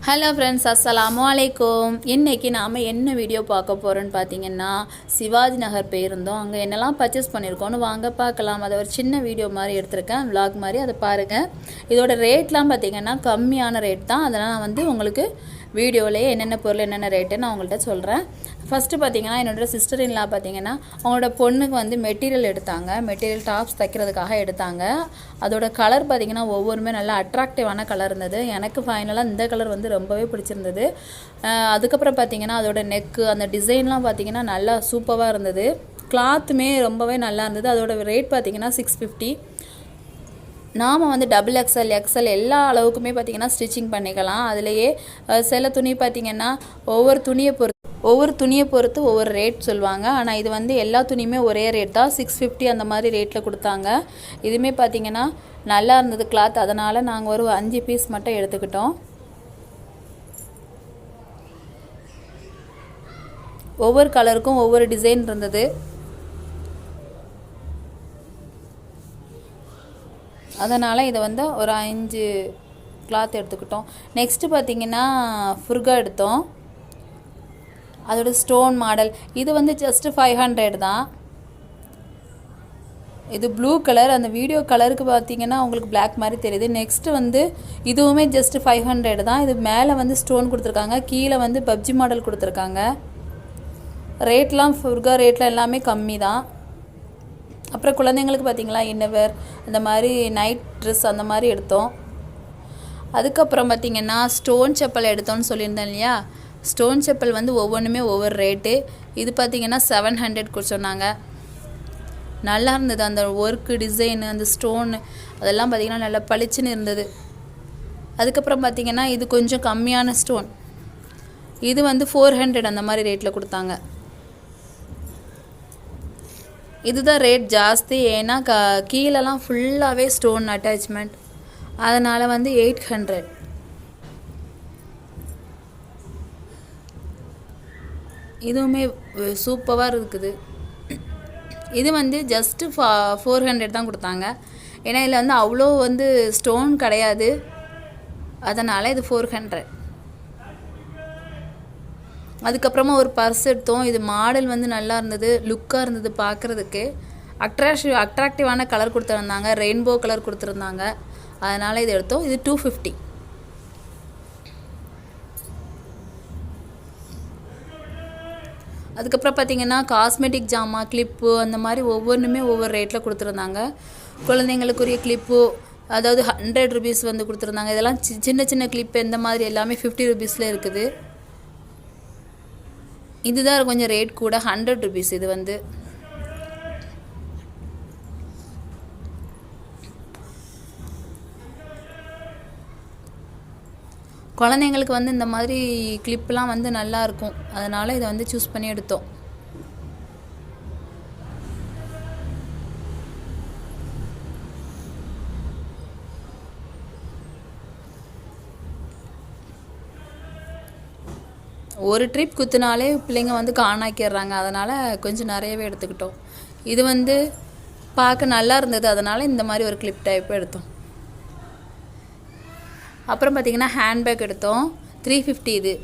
Hello friends, அஸ்ஸலாமு அலைக்கும். இன்றைக்கி நாம் என்ன வீடியோ பார்க்க போகிறோன்னு பார்த்தீங்கன்னா, சிவாஜி நகர் போயிருந்தோம். அங்கே என்னெல்லாம் பர்ச்சேஸ் பண்ணியிருக்கோன்னு வாங்க பார்க்கலாம். அதை ஒரு சின்ன வீடியோ மாதிரி எடுத்திருக்கேன், விலாக் மாதிரி. அதை பாருங்கள். இதோட ரேட்லாம் பார்த்தீங்கன்னா கம்மியான ரேட் தான். அதனால் நான் உங்களுக்கு வீடியோலேயே என்னென்ன பொருள் என்னென்ன ரேட்டுன்னு நான் உங்கள்கிட்ட சொல்கிறேன். ஃபஸ்ட்டு பார்த்தீங்கன்னா, என்னோடய சிஸ்டர் இன்லாம் பார்த்தீங்கன்னா அவங்களோட பொண்ணுக்கு மெட்டீரியல் எடுத்தாங்க. மெட்டீரியல் டாப்ஸ் தைக்கிறதுக்காக எடுத்தாங்க. அதோட கலர் பார்த்தீங்கன்னா ஒவ்வொருமே நல்லா அட்ராக்டிவான கலர் இருந்தது. எனக்கு ஃபைனலாக இந்த கலர் ரொம்பவே பிடிச்சிருந்தது. அதுக்கப்புறம் பார்த்தீங்கன்னா அதோட நெக்கு அந்த டிசைன்லாம் பார்த்தீங்கன்னா நல்லா சூப்பராக இருந்தது. கிளாத்துமே ரொம்பவே நல்லா இருந்தது. அதோட ரேட் பார்த்தீங்கன்னா 650. நாம் டபுள் எக்ஸ்எல் எக்ஸ்எல் எல்லா அளவுக்குமே பார்த்தீங்கன்னா ஸ்டிச்சிங் பண்ணிக்கலாம். அதுலேயே சில துணி பார்த்தீங்கன்னா ஒவ்வொரு துணியை பொறுத்து ஒவ்வொரு ரேட் சொல்லுவாங்க. ஆனால் இது எல்லா துணியுமே ஒரே ரேட் தான், 650 அந்த மாதிரி ரேட்டில் கொடுத்தாங்க. இதுவுமே பார்த்தீங்கன்னா நல்லா இருந்தது கிளாத். அதனால் நாங்கள் ஒரு 5 பீஸ் மட்டும் எடுத்துக்கிட்டோம். ஒவ்வொரு கலருக்கும் ஒவ்வொரு டிசைன் இருந்தது. அதனால் இதை ஒரு 5 கிளாத் எடுத்துக்கிட்டோம். நெக்ஸ்ட்டு பார்த்திங்கன்னா ஃபுர்கா எடுத்தோம். அதோட ஸ்டோன் மாடல் இது ஜஸ்ட்டு 500 தான். இது ப்ளூ கலர். அந்த வீடியோ கலருக்கு பார்த்தீங்கன்னா உங்களுக்கு பிளாக் மாதிரி தெரியுது. நெக்ஸ்ட்டு இதுவுமே ஜஸ்ட்டு 500 தான். இது மேலே ஸ்டோன் கொடுத்துருக்காங்க, கீழே பப்ஜி மாடல் கொடுத்துருக்காங்க. ரேட்லாம் ஃபுர்கா ரேட்டில் எல்லாமே கம்மி தான். அப்புறம் குழந்தைங்களுக்கு பார்த்திங்களா இன்னவர் அந்த மாதிரி நைட் ட்ரெஸ் அந்த மாதிரி எடுத்தோம். அதுக்கப்புறம் பார்த்திங்கன்னா ஸ்டோன் செப்பல் எடுத்தோன்னு சொல்லியிருந்தேன் இல்லையா. ஸ்டோன் செப்பல் ஒவ்வொன்றுமே ஒவ்வொரு ரேட்டு. இது பார்த்திங்கன்னா 700 சொன்னாங்க. நல்லா இருந்தது. அந்த ஒர்க்கு டிசைனு அந்த ஸ்டோனு அதெல்லாம் பார்த்திங்கன்னா நல்லா பளிச்சுன்னு இருந்தது. அதுக்கப்புறம் பார்த்திங்கன்னா இது கொஞ்சம் கம்மியான ஸ்டோன். இது 400 அந்த மாதிரி ரேட்டில் கொடுத்தாங்க. இதுதான் ரேட் ஜாஸ்தி. ஏன்னா கீழெல்லாம் ஃபுல்லாகவே ஸ்டோன் அட்டாச்மெண்ட். அதனால் 800. இதுவுமே சூப்பராக இருக்குது. இது ஜஸ்ட்டு 400 தான் கொடுத்தாங்க. ஏன்னா இதில் அவ்வளோ ஸ்டோன் கிடையாது. அதனால் இது 400. அதுக்கப்புறமா ஒரு பர்ஸ் எடுத்தோம். இது மாடல் நல்லா இருந்தது, லுக்காக இருந்தது பார்க்குறதுக்கு. அட்ராக்டிவான கலர் கொடுத்துருந்தாங்க, ரெயின்போ கலர் கொடுத்துருந்தாங்க. அதனால் இது எடுத்தோம். இது 250. அதுக்கப்புறம் பார்த்திங்கன்னா காஸ்மெட்டிக் ஜாமா, கிளிப்பு அந்த மாதிரி ஒவ்வொன்றுமே ஒவ்வொரு ரேட்டில் கொடுத்துருந்தாங்க. குழந்தைங்களுக்குரிய கிளிப்பு அதாவது 100 ருபீஸ் கொடுத்துருந்தாங்க. இதெல்லாம் சின்ன சின்ன கிளிப்பு இந்த மாதிரி எல்லாமே 50 ருபீஸில் இருக்குது. இதுதான் கொஞ்சம் ரேட் கூட, 100 ருபீஸ். இது குழந்தைங்களுக்கு இந்த மாதிரி கிளிப்லாம் நல்லா இருக்கும். அதனால் இதை சூஸ் பண்ணி எடுத்தோம். ஒரு ட்ரிப் குத்துனாலே பிள்ளைங்க காணாக்கிடுறாங்க. அதனால் கொஞ்சம் நிறையவே எடுத்துக்கிட்டோம். இது பார்க்க நல்லா இருந்தது. அதனால் இந்த மாதிரி ஒரு கிளிப் டைப் எடுத்தோம். அப்புறம் பார்த்திங்கன்னா ஹேண்ட்பேக் எடுத்தோம், 350 இது.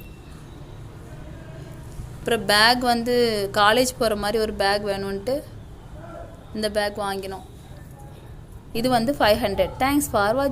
அப்புறம் பேக் காலேஜ் போகிற மாதிரி ஒரு பேக் வேணும்ன்ட்டு இந்த பேக் வாங்கினோம். இது 500. தேங்க்ஸ் ஃபார் வாட்சிங்.